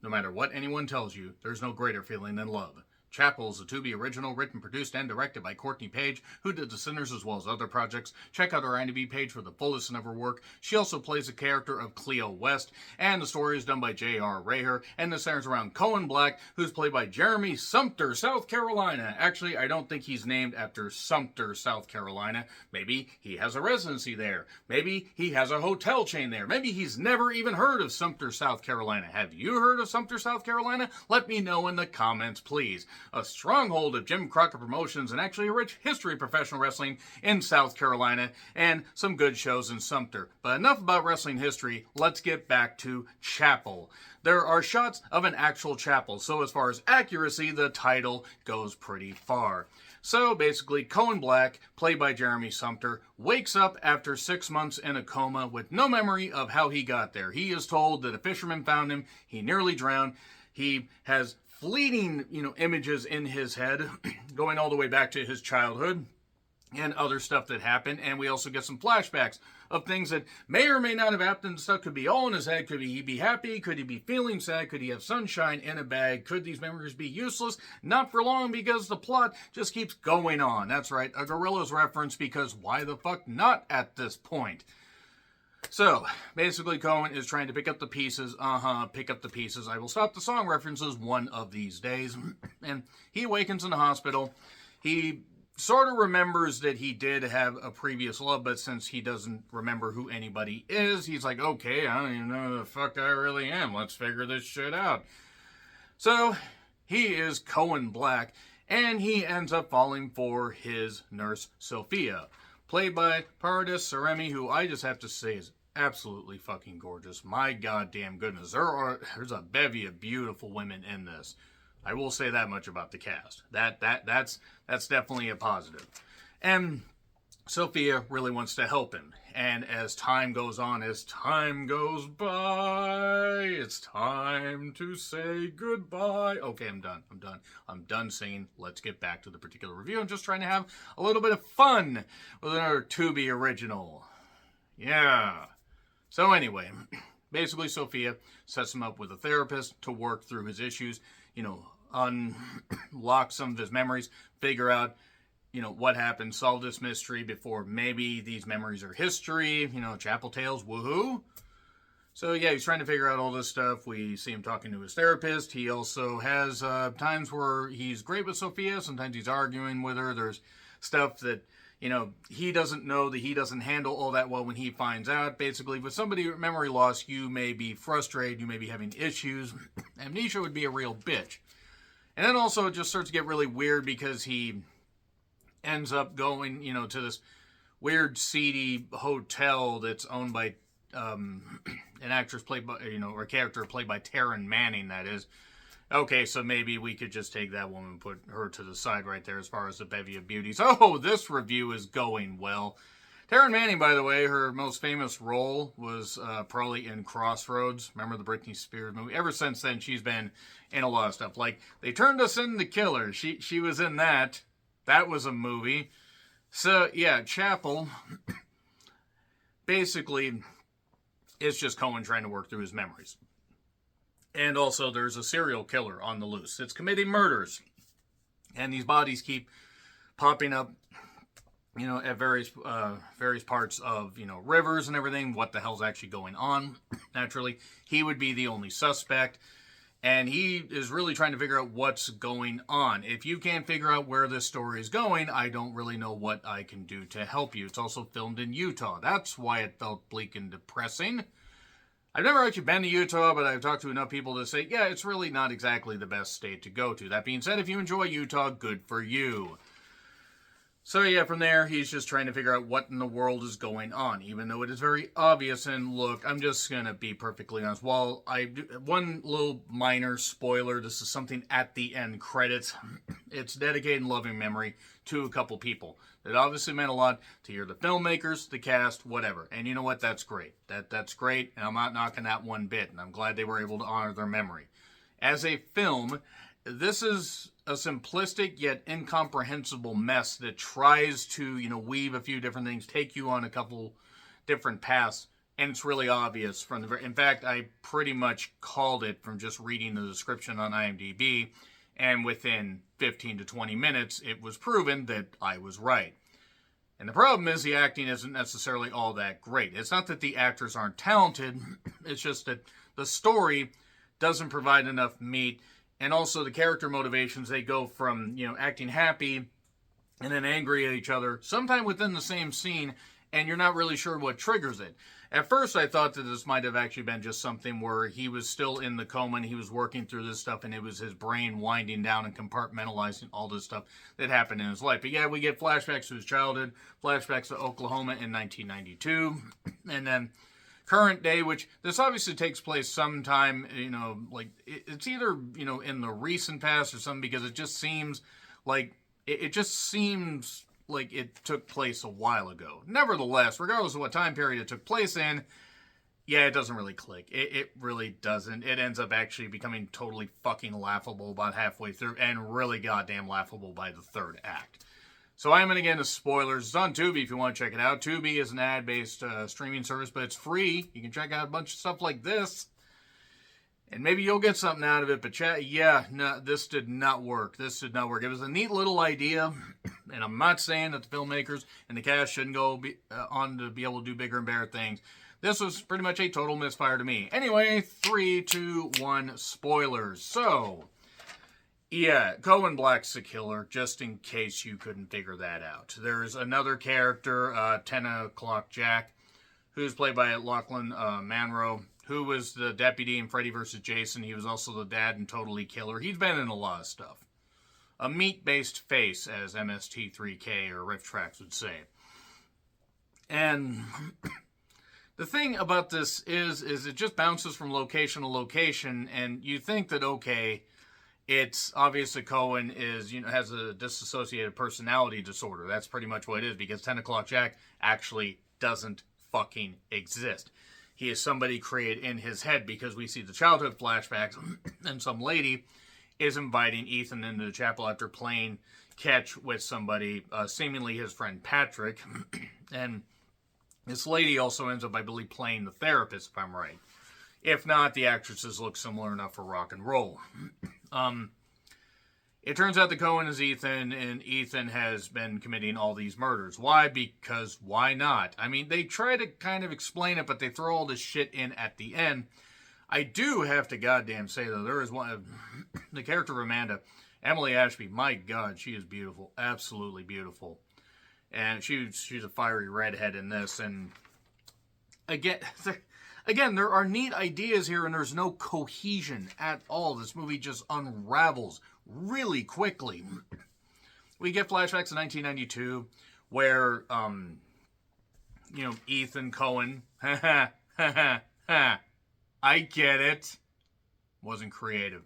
No matter what anyone tells you, there's no greater feeling than love. Chapel is a Tubi original written, produced, and directed by Courtney Page, who did The Sinners as well as other projects. Check out her IMDb page for the full list of her work. She also plays the character of Cleo West, and the story is done by J.R. Raher, and the centers around Cohen Black, who's played by Jeremy Sumter, South Carolina. Actually, I don't think he's named after Sumter, South Carolina. Maybe he has a residency there. Maybe he has a hotel chain there. Maybe he's never even heard of Sumter, South Carolina. Have you heard of Sumter, South Carolina? Let me know in the comments, please. A stronghold of Jim Crockett Promotions and actually a rich history of professional wrestling in South Carolina and some good shows in Sumter. But enough about wrestling history, let's get back to Chapel. There are shots of an actual chapel, so as far as accuracy, the title goes pretty far. So basically, Cohen Black, played by Jeremy Sumter, wakes up after 6 months in a coma with no memory of how he got there. He is told that a fisherman found him, he nearly drowned, he has fleeting, images in his head, going all the way back to his childhood and other stuff that happened. And we also get some flashbacks of things that may or may not have happened. Stuff could be all in his head. Could he be happy? Could he be feeling sad? Could he have sunshine in a bag? Could these memories be useless? Not for long, because the plot just keeps going on. That's right, a Gorillaz reference, because why the fuck not at this point? So, basically, Cohen is trying to pick up the pieces. Pick up the pieces. I will stop the song references one of these days. And he awakens in the hospital. He sort of remembers that he did have a previous love, but since he doesn't remember who anybody is, he's like, okay, I don't even know who the fuck I really am. Let's figure this shit out. So, he is Cohen Black, and he ends up falling for his nurse, Sophia, played by Paradis Saremi, who I just have to say is absolutely fucking gorgeous. My goddamn goodness. There's a bevy of beautiful women in this. I will say that much about the cast. That's definitely a positive. And Sophia really wants to help him. And as time goes on, as time goes by, it's time to say goodbye. Okay, I'm done. I'm done singing. Let's get back to the particular review. I'm just trying to have a little bit of fun with another Tubi original. Yeah. So anyway, basically Sophia sets him up with a therapist to work through his issues, unlock some of his memories, figure out what happened, solve this mystery before maybe these memories are history, Chapel Tales, woohoo. So yeah, he's trying to figure out all this stuff. We see him talking to his therapist. He also has times where he's great with Sophia. Sometimes he's arguing with her. There's stuff that, he doesn't know, that he doesn't handle all that well when he finds out. Basically, with somebody with memory loss, you may be frustrated, you may be having issues. Amnesia would be a real bitch. And then also it just starts to get really weird because he ends up going, to this weird, seedy hotel that's owned by an actress played by, or a character played by Taryn Manning, that is. Okay, so maybe we could just take that woman and put her to the side right there as far as the bevy of beauties. Oh, this review is going well. Taryn Manning, by the way, her most famous role was probably in Crossroads. Remember the Britney Spears movie? Ever since then, she's been in a lot of stuff. Like, They Turned Us Into Killers. She was in that. That was a movie. So, yeah, Chapel. Basically, it's just Cohen trying to work through his memories. And also, there's a serial killer on the loose. It's committing murders. And these bodies keep popping up, at various parts of, rivers and everything. What the hell's actually going on? Naturally, he would be the only suspect. And he is really trying to figure out what's going on. If you can't figure out where this story is going, I don't really know what I can do to help you. It's also filmed in Utah. That's why it felt bleak and depressing. I've never actually been to Utah, but I've talked to enough people to say, yeah, it's really not exactly the best state to go to. That being said, if you enjoy Utah, good for you. So yeah, from there, he's just trying to figure out what in the world is going on, even though it is very obvious. And look, I'm just going to be perfectly honest. One little minor spoiler, this is something at the end credits. It's dedicated in loving memory to a couple people. That obviously meant a lot to hear the filmmakers, the cast, whatever. And you know what? That's great. That's great, and I'm not knocking that one bit. And I'm glad they were able to honor their memory. As a film, this is a simplistic yet incomprehensible mess that tries to, weave a few different things, take you on a couple different paths, And it's really obvious from the. In fact, I pretty much called it from just reading the description on IMDb, and within 15 to 20 minutes, it was proven that I was right. And the problem is the acting isn't necessarily all that great. It's not that the actors aren't talented, it's just that the story doesn't provide enough meat, and also the character motivations, they go from, acting happy and then angry at each other, sometime within the same scene, and you're not really sure what triggers it. At first, I thought that this might have actually been just something where he was still in the coma and he was working through this stuff, and it was his brain winding down and compartmentalizing all this stuff that happened in his life. But yeah, we get flashbacks to his childhood, flashbacks to Oklahoma in 1992, and then current day, which this obviously takes place sometime, it's either, in the recent past or something, because it just seems like, it took place a while ago. Nevertheless, regardless of what time period it took place in, yeah, it doesn't really click. It really doesn't. It ends up actually becoming totally fucking laughable about halfway through, and really goddamn laughable by the third act. So I'm going to get into spoilers. It's on Tubi if you want to check it out. Tubi is an ad-based streaming service, but it's free. You can check out a bunch of stuff like this, and maybe you'll get something out of it. But this did not work. This did not work. It was a neat little idea, and I'm not saying that the filmmakers and the cast shouldn't go on to be able to do bigger and better things. This was pretty much a total misfire to me. Anyway, 3, 2, 1, spoilers. So, yeah, Cohen Black's the killer, just in case you couldn't figure that out. There's another character, 10 o'clock Jack, who's played by Lachlan Manro, who was the deputy in Freddy vs. Jason. He was also the dad in Totally Killer. He's been in a lot of stuff. A meat-based face, as MST3K or Riff Tracks would say. And the thing about this is it just bounces from location to location, and you think that, okay, it's obviously Cohen has a dissociative personality disorder. That's pretty much what it is, because 10 o'clock Jack actually doesn't fucking exist. He is somebody created in his head, because we see the childhood flashbacks, and some lady is inviting Ethan into the chapel after playing catch with somebody, seemingly his friend Patrick, and this lady also ends up, I believe, playing the therapist, if I'm right. If not, the actresses look similar enough for rock and roll. It turns out that Cohen is Ethan, and Ethan has been committing all these murders. Why? Because why not? I mean, they try to kind of explain it, but they throw all this shit in at the end. I do have to goddamn say, though, there is one, the character of Amanda, Emily Ashby, my God, she is beautiful. Absolutely beautiful. And she's a fiery redhead in this, and again, there are neat ideas here, and there's no cohesion at all. This movie just unravels really quickly. We get flashbacks to 1992, where, Ethan Cohen, I get it, wasn't creative.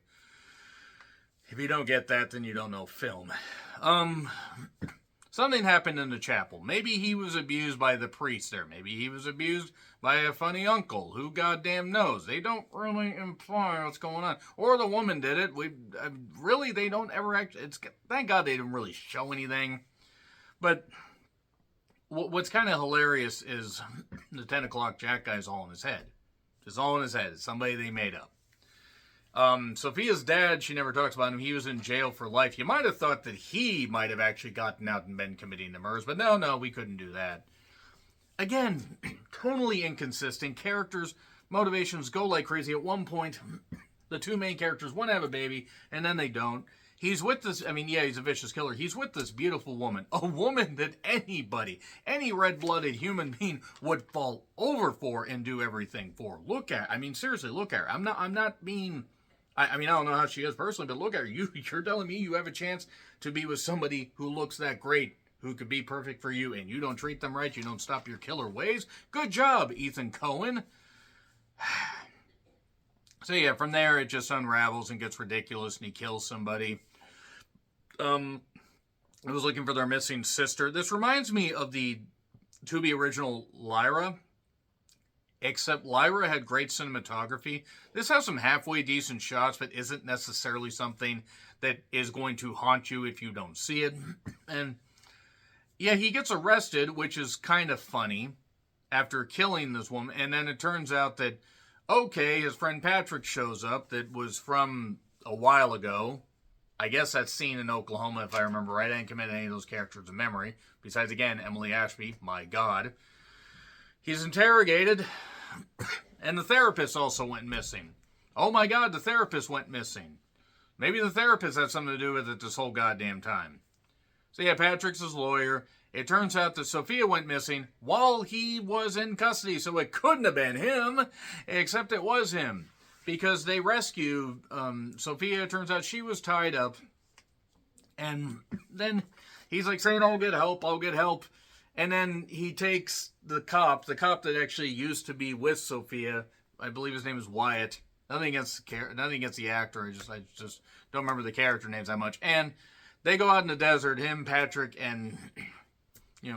If you don't get that, then you don't know film. Something happened in the chapel. Maybe he was abused by the priest there. Maybe he was abused by a funny uncle. Who goddamn knows? They don't really imply what's going on. Or the woman did it. They don't ever actually... Thank God they didn't really show anything. But what's kind of hilarious is the 10 o'clock Jack guy's all in his head. Just all in his head. It's somebody they made up. Sophia's dad, she never talks about him. He was in jail for life. You might have thought that he might have actually gotten out and been committing the murders, but no, we couldn't do that. Again, totally inconsistent. Characters' motivations go like crazy. At one point, the two main characters want to have a baby, and then they don't. He's with this, he's a vicious killer. He's with this beautiful woman. A woman that anybody, any red-blooded human being would fall over for and do everything for. Seriously, look at her. I'm not being... I don't know how she is personally, but look at her. You're telling me you have a chance to be with somebody who looks that great, who could be perfect for you, and you don't treat them right, you don't stop your killer ways? Good job, Ethan Cohen. So yeah, from there it just unravels and gets ridiculous, and he kills somebody. I was looking for their missing sister. This reminds me of the Tubi original Lyra. Except Lyra had great cinematography. This has some halfway decent shots, but isn't necessarily something that is going to haunt you if you don't see it. And yeah, he gets arrested, which is kind of funny. after killing this woman. And then it turns out that, okay, his friend Patrick shows up that was from a while ago. I guess that's scene in Oklahoma, if I remember right. I didn't commit any of those characters to memory. Besides, again, Emily Ashby, my God. He's interrogated, and the therapist also went missing. Oh my God, the therapist went missing. Maybe the therapist had something to do with it this whole goddamn time. So yeah, Patrick's his lawyer. It turns out that Sophia went missing while he was in custody, so it couldn't have been him, except it was him. Because they rescued Sophia. It turns out she was tied up. And then he's like saying, I'll get help. And then he takes the cop that actually used to be with Sophia. I believe his name is Wyatt. Nothing against the actor. I just don't remember the character names that much. And they go out in the desert, him, Patrick, and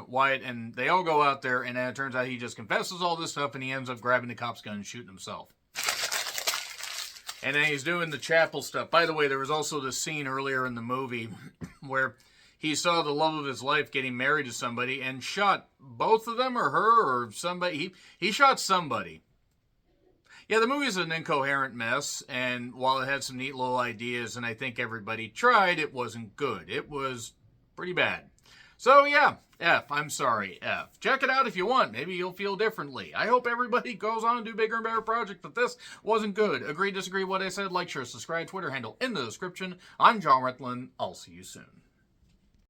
Wyatt, and they all go out there, and then it turns out he just confesses all this stuff, and he ends up grabbing the cop's gun and shooting himself. And then he's doing the chapel stuff. By the way, there was also this scene earlier in the movie where he saw the love of his life getting married to somebody and shot both of them or her or somebody. He shot somebody. Yeah, the movie's an incoherent mess, and while it had some neat little ideas, and I think everybody tried, it wasn't good. It was pretty bad. So yeah, F. I'm sorry, F. Check it out if you want. Maybe you'll feel differently. I hope everybody goes on and do bigger and better projects, but this wasn't good. Agree, disagree, what I said, like, share, subscribe, Twitter handle in the description. I'm John Retlin. I'll see you soon.